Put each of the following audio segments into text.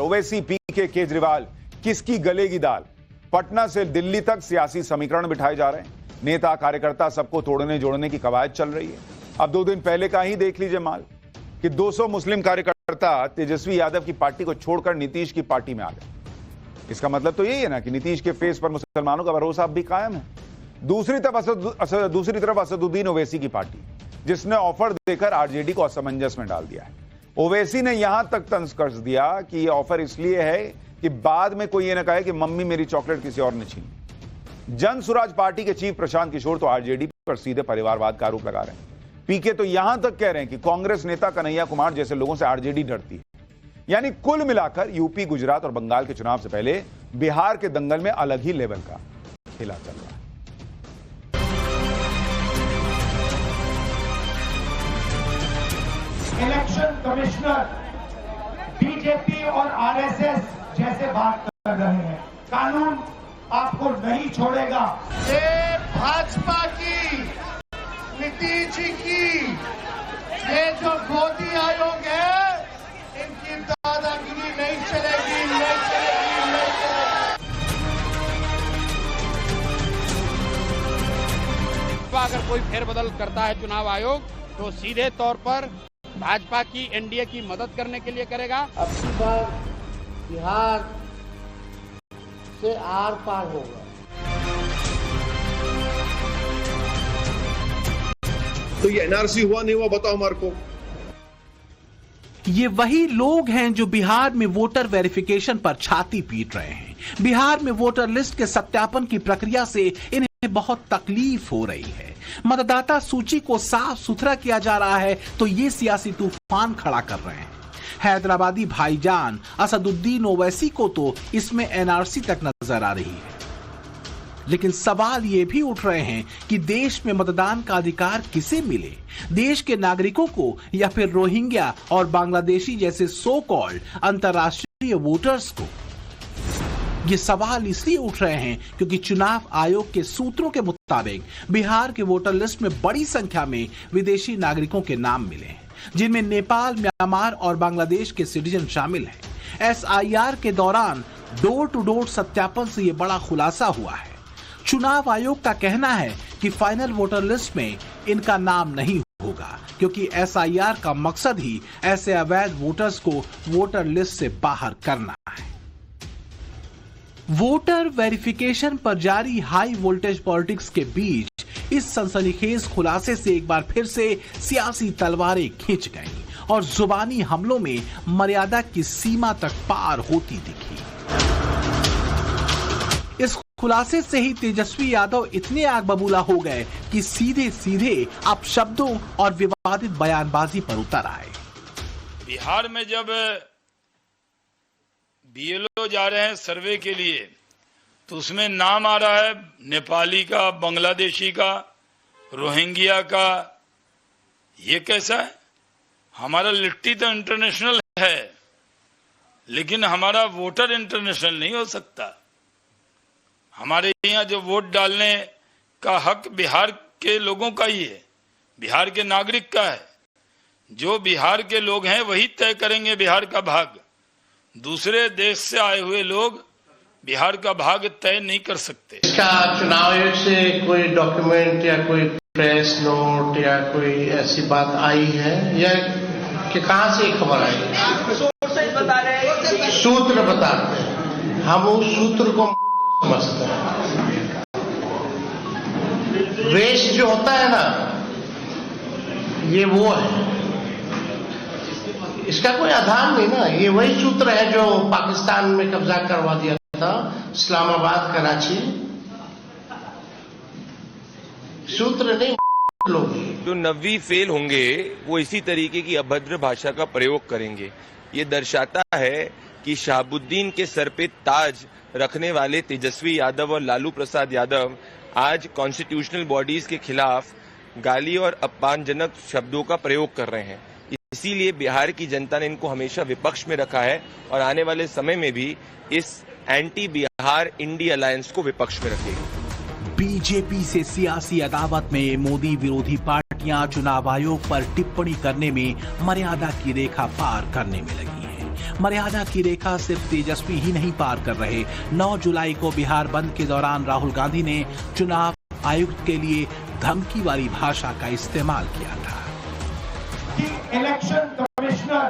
बार ओवैसी, पीके, केजरीवाल, किसकी गलेगी दाल? पटना से दिल्ली तक सियासी समीकरण बिठाए जा रहे हैं। नेता कार्यकर्ता सबको तोड़ने जोड़ने की कवायद चल रही है। अब 2 दिन पहले का ही देख लीजिए माल कि 200 मुस्लिम कार्यकर्ता तेजस्वी यादव की पार्टी को छोड़कर नीतीश की पार्टी में आ गए। इसका मतलब तो यही है ना कि नीतीश के फेस पर मुसलमानों का भरोसा अब भी कायम है। दूसरी तरफ असदुद्दीन ओवैसी की पार्टी, जिसने ऑफर देकर आरजेडी को असमंजस में डाल दिया है। ओवैसी ने यहां तक तंज कस दिया कि यह ऑफर इसलिए है कि बाद में कोई ये ना कहे कि मम्मी मेरी चॉकलेट किसी और ने छीनी। जन स्वराज पार्टी के चीफ प्रशांत किशोर तो आरजेडी पर सीधे परिवारवाद का आरोप लगा रहे हैं। पीके तो यहां तक कह रहे हैं कि कांग्रेस नेता कन्हैया कुमार जैसे लोगों से आरजेडी डरती है। यानी कुल मिलाकर यूपी, गुजरात और बंगाल के चुनाव से पहले बिहार के दंगल में अलग ही लेवल का खेला चल रहा है। इलेक्शन कमिश्नर बीजेपी और आरएसएस जैसे बात कर रहे हैं। कानून आपको नहीं छोड़ेगा। ये भाजपा की, नीतीश जी की, ये जो मोदी आयोग है, इनकी दादागिरी नहीं चलेगी, नहीं चलेगी, नहीं चलेगी। अगर कोई फेरबदल करता है चुनाव आयोग तो सीधे तौर पर भाजपा की, एनडीए की मदद करने के लिए करेगा। अब की बार बिहार से आर पार होगा। तो ये एनआरसी हुआ नहीं हुआ बताओ हमारे को। ये वही लोग हैं जो बिहार में वोटर वेरिफिकेशन पर छाती पीट रहे हैं। बिहार में वोटर लिस्ट के सत्यापन की प्रक्रिया से इन्हें बहुत तकलीफ हो रही है। मतदाता सूची को साफ सुथरा किया जा रहा है तो ये सियासी तूफान खड़ा कर रहे हैं। हैदराबादी भाईजान असदुद्दीन ओवैसी को तो इसमें एनआरसी तक नजर आ रही है। लेकिन सवाल ये भी उठ रहे हैं कि देश में मतदान का अधिकार किसे मिले, देश के नागरिकों को या फिर रोहिंग्या और बांग्लादेशी जैसे सो कॉल्ड अंतर्राष्ट्रीय वोटर्स को। ये सवाल इसलिए उठ रहे हैं क्योंकि चुनाव आयोग के सूत्रों के मुताबिक बिहार के वोटर लिस्ट में बड़ी संख्या में विदेशी नागरिकों के नाम मिले हैं, जिनमें नेपाल, म्यांमार और बांग्लादेश के सिटीजन शामिल हैं। एसआईआर के दौरान डोर टू डोर सत्यापन से यह बड़ा खुलासा हुआ है। चुनाव आयोग का कहना है कि फाइनल वोटर लिस्ट में इनका नाम नहीं होगा क्योंकि एसआईआर का मकसद ही ऐसे अवैध वोटर्स को वोटर लिस्ट से बाहर करना है। वोटर वेरिफिकेशन पर जारी हाई वोल्टेज पॉलिटिक्स के बीच इस सनसनीखेज खुलासे से एक बार फिर से सियासी तलवारें खींच गईं और जुबानी हमलों में मर्यादा की सीमा तक पार होती दिखी। इस खुलासे से ही तेजस्वी यादव इतने आग बबूला हो गए कि सीधे सीधे अब शब्दों और विवादित बयानबाजी पर उतर आए। बिहार में जब बीएलओ जा रहे हैं सर्वे के लिए तो उसमें नाम आ रहा है नेपाली का, बांग्लादेशी का, रोहिंग्या का। ये कैसा है? हमारा लिट्टी तो इंटरनेशनल है लेकिन हमारा वोटर इंटरनेशनल नहीं हो सकता। हमारे यहाँ जो वोट डालने का हक बिहार के लोगों का ही है, बिहार के नागरिक का है। जो बिहार के लोग हैं वही तय करेंगे बिहार का भाग। दूसरे देश से आए हुए लोग बिहार का भाग तय नहीं कर सकते। इसका चुनाव आयोग से कोई डॉक्यूमेंट या कोई प्रेस नोट या कोई ऐसी बात आई है या कि कहां से खबर आई? सूत्र बताते हैं, हम उस सूत्र को समझते हैं। वेश जो होता है ना, ये वो है, इसका कोई आधार नहीं ना। ये वही सूत्र है जो पाकिस्तान में कब्जा करवा दिया था, इस्लामाबाद, कराची। सूत्र नहीं लोग। जो 90 फेल होंगे वो इसी तरीके की अभद्र भाषा का प्रयोग करेंगे। ये दर्शाता है कि शहाबुद्दीन के सर पे ताज रखने वाले तेजस्वी यादव और लालू प्रसाद यादव आज कॉन्स्टिट्यूशनल बॉडीज के खिलाफ गाली और अपमानजनक शब्दों का प्रयोग कर रहे हैं। इसीलिए बिहार की जनता ने इनको हमेशा विपक्ष में रखा है और आने वाले समय में भी इस एंटी बिहार इंडी अलायंस को विपक्ष में रखेगी। बीजेपी से सियासी अदावत में मोदी विरोधी पार्टियां चुनाव आयोग पर टिप्पणी करने में मर्यादा की रेखा पार करने में लगी हैं। मर्यादा की रेखा सिर्फ तेजस्वी ही नहीं पार कर रहे। 9 जुलाई को बिहार बंद के दौरान राहुल गांधी ने चुनाव आयुक्त के लिए धमकी वाली भाषा का इस्तेमाल किया था कि इलेक्शन कमिश्नर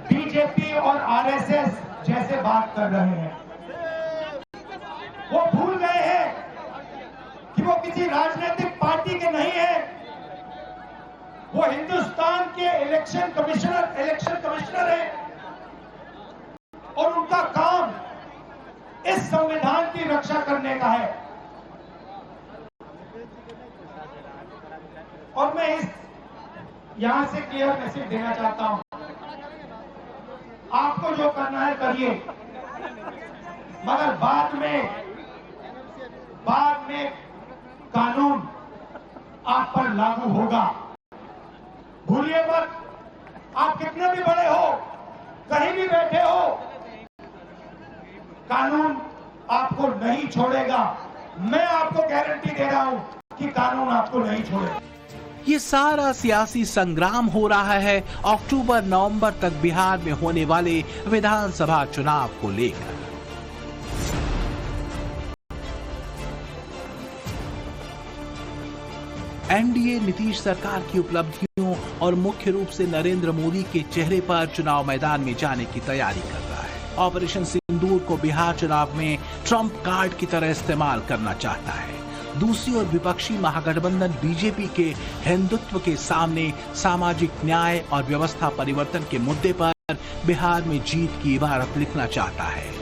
बीजेपी और आरएसएस जैसे बात कर रहे हैं। वो भूल गए हैं कि वो किसी राजनीतिक पार्टी के नहीं है। वो हिंदुस्तान के इलेक्शन कमिश्नर है और उनका काम इस संविधान की रक्षा करने का है। और मैं यहां से क्लियर मैसेज देना चाहता हूं, आपको जो करना है करिए, मगर बाद में कानून आप पर लागू होगा। भूलिए मत, आप कितने भी बड़े हो, कहीं भी बैठे हो, कानून आपको नहीं छोड़ेगा। मैं आपको गारंटी दे रहा हूं कि कानून आपको नहीं छोड़ेगा। ये सारा सियासी संग्राम हो रहा है अक्टूबर-नवंबर तक बिहार में होने वाले विधानसभा चुनाव को लेकर। एनडीए नीतीश सरकार की उपलब्धियों और मुख्य रूप से नरेंद्र मोदी के चेहरे पर चुनाव मैदान में जाने की तैयारी कर रहा है। ऑपरेशन सिंदूर को बिहार चुनाव में ट्रंप कार्ड की तरह इस्तेमाल करना चाहता है। दूसरी ओर विपक्षी महागठबंधन बीजेपी के हिंदुत्व के सामने सामाजिक न्याय और व्यवस्था परिवर्तन के मुद्दे पर बिहार में जीत की इबारत लिखना चाहता है।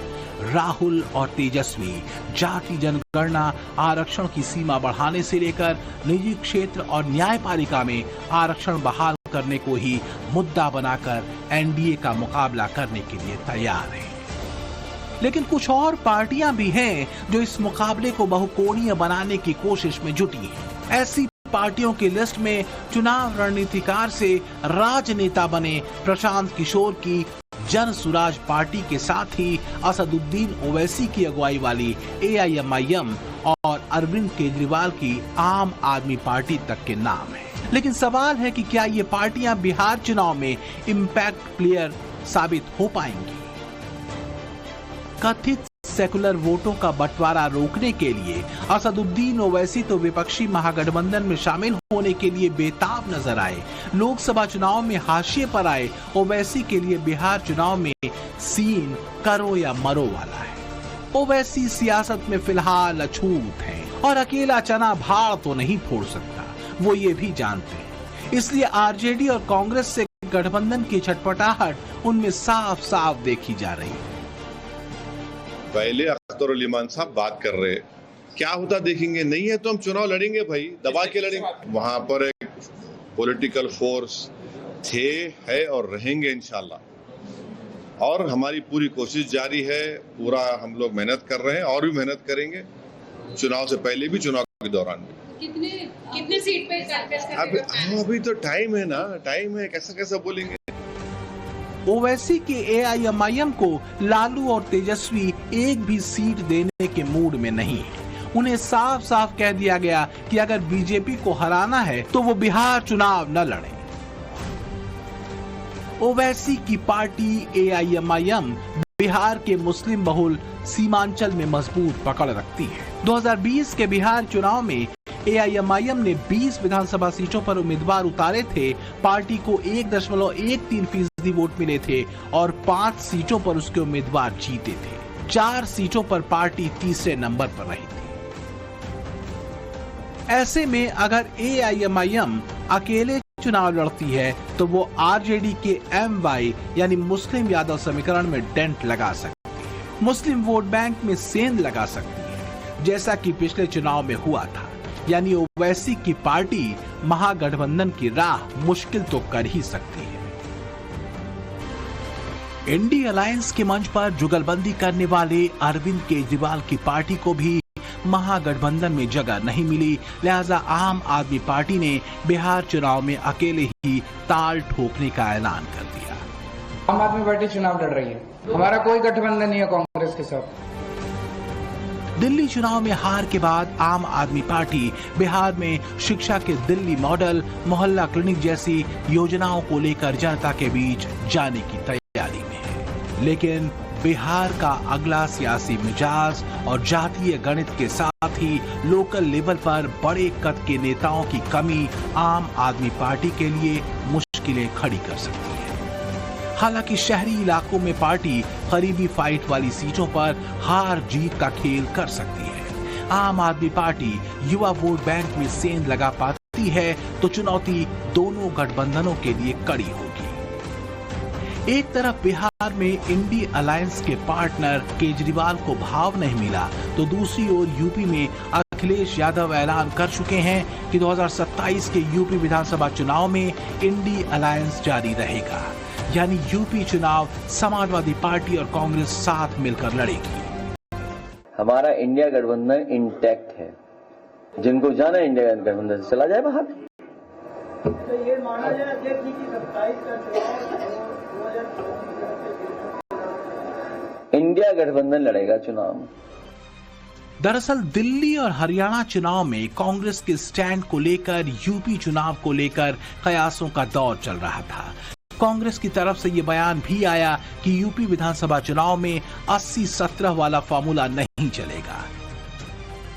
राहुल और तेजस्वी जाति जनगणना, आरक्षण की सीमा बढ़ाने से लेकर निजी क्षेत्र और न्यायपालिका में आरक्षण बहाल करने को ही मुद्दा बनाकर एनडीए का मुकाबला करने के लिए तैयार है। लेकिन कुछ और पार्टियां भी हैं जो इस मुकाबले को बहुकोणीय बनाने की कोशिश में जुटी हैं। ऐसी पार्टियों की लिस्ट में चुनाव रणनीतिकार से राजनेता बने प्रशांत किशोर की जन सुराज पार्टी के साथ ही असदुद्दीन ओवैसी की अगुवाई वाली AIMIM और अरविंद केजरीवाल की आम आदमी पार्टी तक के नाम है। लेकिन सवाल है कि क्या ये पार्टियां बिहार चुनाव में इम्पैक्ट प्लेयर साबित हो पाएंगी? कथित सेकुलर वोटों का बंटवारा रोकने के लिए असदुद्दीन ओवैसी तो विपक्षी महागठबंधन में शामिल होने के लिए बेताब नजर आए। लोकसभा चुनाव में हाशिए पर आए ओवैसी के लिए बिहार चुनाव में सीन करो या मरो वाला है। ओवैसी सियासत में फिलहाल अछूत हैं और अकेला चना भाड़ तो नहीं फोड़ सकता, वो ये भी जानते हैं। इसलिए आरजेडी और कांग्रेस से गठबंधन की छटपटाहट उनमें साफ साफ देखी जा रही है। पहले अख्तर उल ईमान साहब बात कर रहे, क्या होता देखेंगे, नहीं है तो हम चुनाव लड़ेंगे भाई, दबा के लड़ेंगे। वहां पर एक पॉलिटिकल फोर्स थे, है और रहेंगे इंशाल्लाह। और हमारी पूरी कोशिश जारी है, पूरा हम लोग मेहनत कर रहे हैं और भी मेहनत करेंगे, चुनाव से पहले भी, चुनाव के दौरान भी। कितने सीट पे? अभी तो टाइम है ना, टाइम है, कैसा बोलेंगे। ओवैसी के AIMIM को लालू और तेजस्वी एक भी सीट देने के मूड में नहीं है। उन्हें साफ साफ कह दिया गया कि अगर बीजेपी को हराना है तो वो बिहार चुनाव न लड़े। ओवैसी की पार्टी AIMIM बिहार के मुस्लिम बहुल सीमांचल में मजबूत पकड़ रखती है। 2020 के बिहार चुनाव में AIMIM ने 20 विधानसभा सीटों पर उम्मीदवार उतारे थे। पार्टी को 1.13% वोट मिले थे और 5 सीटों पर उसके उम्मीदवार जीते थे। 4 सीटों पर पार्टी तीसरे नंबर पर रही थी। ऐसे में अगर AIMIM अकेले चुनाव लड़ती है तो वो आरजेडी के MY यानी मुस्लिम यादव समीकरण में डेंट लगा सकती है, मुस्लिम वोट बैंक में सेंध लगा सकती है, जैसा कि पिछले चुनाव में हुआ था। यानी ओवैसी की पार्टी महागठबंधन की राह मुश्किल तो कर ही सकती है। इंडी अलायंस के मंच पर जुगलबंदी करने वाले अरविंद केजरीवाल की पार्टी को भी महागठबंधन में जगह नहीं मिली, लिहाजा आम आदमी पार्टी ने बिहार चुनाव में अकेले ही ताल ठोकने का ऐलान कर दिया। आम आदमी पार्टी चुनाव लड़ रही है, हमारा कोई गठबंधन नहीं है कांग्रेस के साथ। दिल्ली चुनाव में हार के बाद आम आदमी पार्टी बिहार में शिक्षा के दिल्ली मॉडल, मोहल्ला क्लिनिक जैसी योजनाओं को लेकर जनता के बीच जाने की तैयारी में है। लेकिन बिहार का अगला सियासी मिजाज और जातीय गणित के साथ ही लोकल लेवल पर बड़े कद के नेताओं की कमी आम आदमी पार्टी के लिए मुश्किलें खड़ी कर सकती है। हालांकि शहरी इलाकों में पार्टी करीबी फाइट वाली सीटों पर हार जीत का खेल कर सकती है। आम आदमी पार्टी युवा वोट बैंक में सेंध लगा पाती है तो चुनौती दोनों गठबंधनों के लिए कड़ी होगी। एक तरफ बिहार में इंडी अलायंस के पार्टनर केजरीवाल को भाव नहीं मिला तो दूसरी ओर यूपी में अखिलेश यादव ऐलान कर चुके हैं कि 2027 के यूपी विधानसभा चुनाव में इंडी अलायंस जारी रहेगा, यानी यूपी चुनाव समाजवादी पार्टी और कांग्रेस साथ मिलकर लड़ेगी। हमारा इंडिया गठबंधन इंटैक्ट है, जिनको जाना इंडिया गठबंधन से चला जाए बाहर। तो ये माना जाए कि 27 का चुनाव इंडिया गठबंधन लड़ेगा चुनाव। दरअसल दिल्ली और हरियाणा चुनाव में कांग्रेस के स्टैंड को लेकर यूपी चुनाव को लेकर कयासों का दौर चल रहा था। कांग्रेस की तरफ से यह बयान भी आया कि यूपी विधानसभा चुनाव में 80-17 वाला फार्मूला नहीं चलेगा।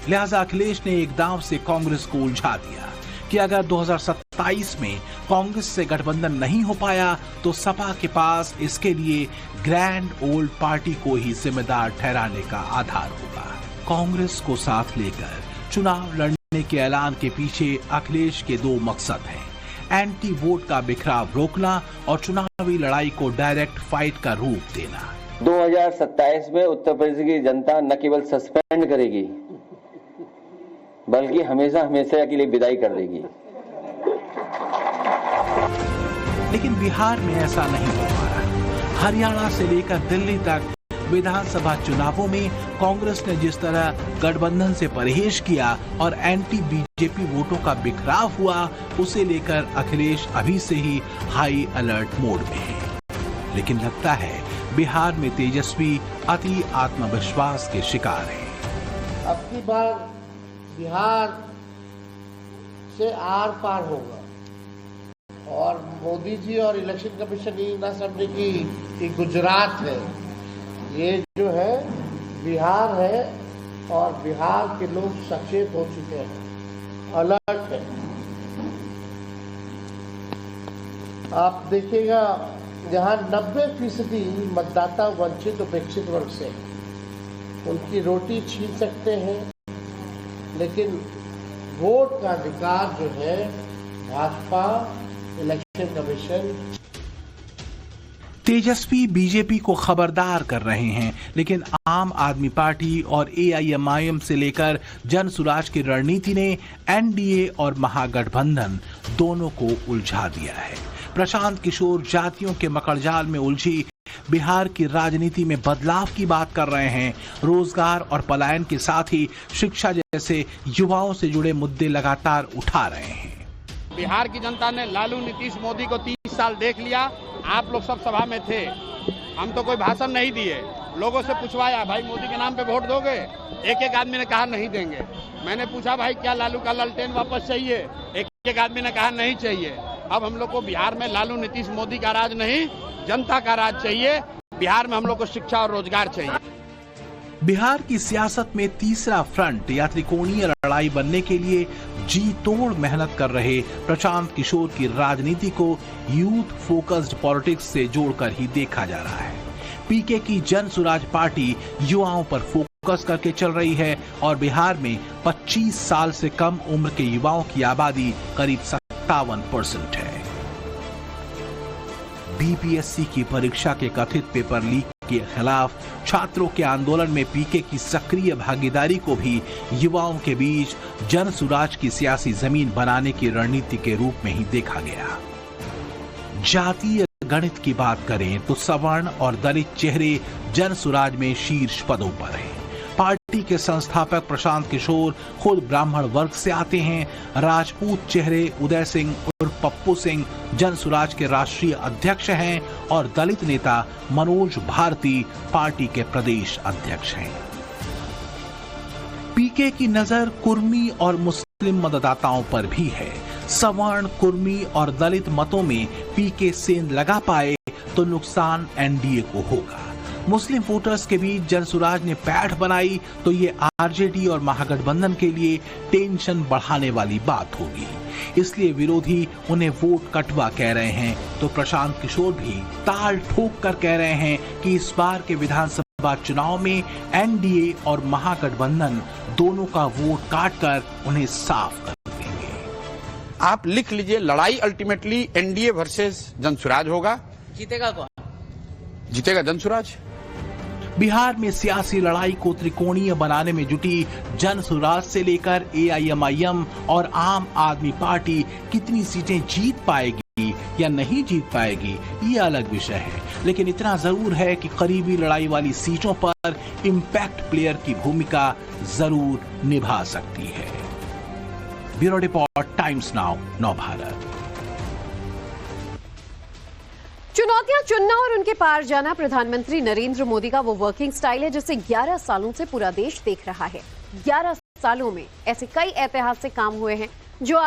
लिहाजा अखिलेश ने एक दांव से कांग्रेस को उलझा दिया कि अगर 2027 में कांग्रेस से गठबंधन नहीं हो पाया तो सपा के पास इसके लिए ग्रैंड ओल्ड पार्टी को ही जिम्मेदार ठहराने का आधार होगा। कांग्रेस को साथ लेकर चुनाव लड़ने के ऐलान के पीछे अखिलेश के दो मकसद हैं: एंटी वोट का बिखराव रोकना और चुनावी लड़ाई को डायरेक्ट फाइट का रूप देना। 2027 में उत्तर प्रदेश की जनता न केवल सस्पेंड करेगी बल्कि हमेशा हमेशा के लिए विदाई कर देगी। लेकिन बिहार में ऐसा नहीं हो पा रहा। हरियाणा से लेकर दिल्ली तक विधानसभा चुनावों में कांग्रेस ने जिस तरह गठबंधन से परहेज किया और एंटी बीजेपी वोटों का बिखराव हुआ, उसे लेकर अखिलेश अभी से ही हाई अलर्ट मोड में है। लेकिन लगता है बिहार में तेजस्वी अति आत्मविश्वास के शिकार हैं। अब की बार बिहार से आर पार होगा और मोदी जी और इलेक्शन कमीशन ये ना समझे कि गुजरात है, ये जो है बिहार है और बिहार के लोग सचेत हो चुके हैं, अलर्ट है। आप देखिएगा जहां 90% मतदाता वंचित उपेक्षित वर्ग से, उनकी रोटी छीन सकते हैं, लेकिन वोट का अधिकार जो है भाजपा, इलेक्शन कमीशन। तेजस्वी बीजेपी को खबरदार कर रहे हैं, लेकिन आम आदमी पार्टी और एआईएमआईएम से लेकर जन सुराज की रणनीति ने एनडीए और महागठबंधन दोनों को उलझा दिया है। प्रशांत किशोर जातियों के मकड़जाल में उलझी बिहार की राजनीति में बदलाव की बात कर रहे हैं। रोजगार और पलायन के साथ ही शिक्षा जैसे युवाओं से जुड़े मुद्दे लगातार उठा रहे हैं। बिहार की जनता ने लालू नीतीश मोदी को 30 साल देख लिया। आप लोग सब सभा में थे, हम तो कोई भाषण नहीं दिए, लोगों से पूछवाया भाई मोदी के नाम पे वोट दोगे? एक एक आदमी ने कहा नहीं देंगे। मैंने पूछा भाई क्या लालू का लालटेन वापस चाहिए? एक एक आदमी ने कहा नहीं चाहिए। अब हम लोग को बिहार में लालू नीतीश मोदी का राज नहीं, जनता का राज चाहिए। बिहार में हम लोग को शिक्षा और रोजगार चाहिए। बिहार की सियासत में तीसरा फ्रंट या त्रिकोणीय लड़ाई बनने के लिए जी तोड़ मेहनत कर रहे प्रशांत किशोर की राजनीति को यूथ फोकस्ड पॉलिटिक्स से जोड़कर ही देखा जा रहा है। पीके की जन सुराज पार्टी युवाओं पर फोकस करके चल रही है और बिहार में 25 साल से कम उम्र के युवाओं की आबादी करीब 57% है। बीपीएससी की परीक्षा के कथित पेपर लीक के खिलाफ छात्रों के आंदोलन में पीके की सक्रिय भागीदारी को भी युवाओं के बीच जन सुराज की सियासी जमीन बनाने की रणनीति के रूप में ही देखा गया। जातीय गणित की बात करें तो सवर्ण और दलित चेहरे जन सुराज में शीर्ष पदों पर हैं। पार्टी के संस्थापक प्रशांत किशोर खुद ब्राह्मण वर्ग से आते हैं। राजपूत चेहरे उदय सिंह उर्फ पप्पू सिंह जन सुराज के राष्ट्रीय अध्यक्ष हैं और दलित नेता मनोज भारती पार्टी के प्रदेश अध्यक्ष हैं। पीके की नजर कुर्मी और मुस्लिम मतदाताओं पर भी है। सवर्ण, कुर्मी और दलित मतों में पीके सेंध लगा पाए तो नुकसान एनडीए को होगा। मुस्लिम वोटर्स के बीच जनसुराज ने पैठ बनाई तो ये आरजेडी और महागठबंधन के लिए टेंशन बढ़ाने वाली बात होगी। इसलिए विरोधी उन्हें वोट कटवा कह रहे हैं, तो प्रशांत किशोर भी ताल ठोक कर कह रहे हैं कि इस बार के विधानसभा चुनाव में एनडीए और महागठबंधन दोनों का वोट काटकर उन्हें साफ कर देंगे। आप लिख लीजिए, लड़ाई अल्टीमेटली एनडीए वर्सेस जनसुराज होगा। जीतेगा कौन? जीतेगा जनसुराज। बिहार में सियासी लड़ाई को त्रिकोणीय बनाने में जुटी जनसुराज से लेकर एआईएमआईएम और आम आदमी पार्टी कितनी सीटें जीत पाएगी या नहीं जीत पाएगी, ये अलग विषय है। लेकिन इतना जरूर है कि करीबी लड़ाई वाली सीटों पर इंपैक्ट प्लेयर की भूमिका जरूर निभा सकती है। Bureau report, times now, Navbharat. चुनौतियां चुनना और उनके पार जाना प्रधानमंत्री नरेंद्र मोदी का वो वर्किंग स्टाइल है जिसे 11 सालों से पूरा देश देख रहा है। 11 सालों में ऐसे कई ऐतिहासिक काम हुए हैं जो आज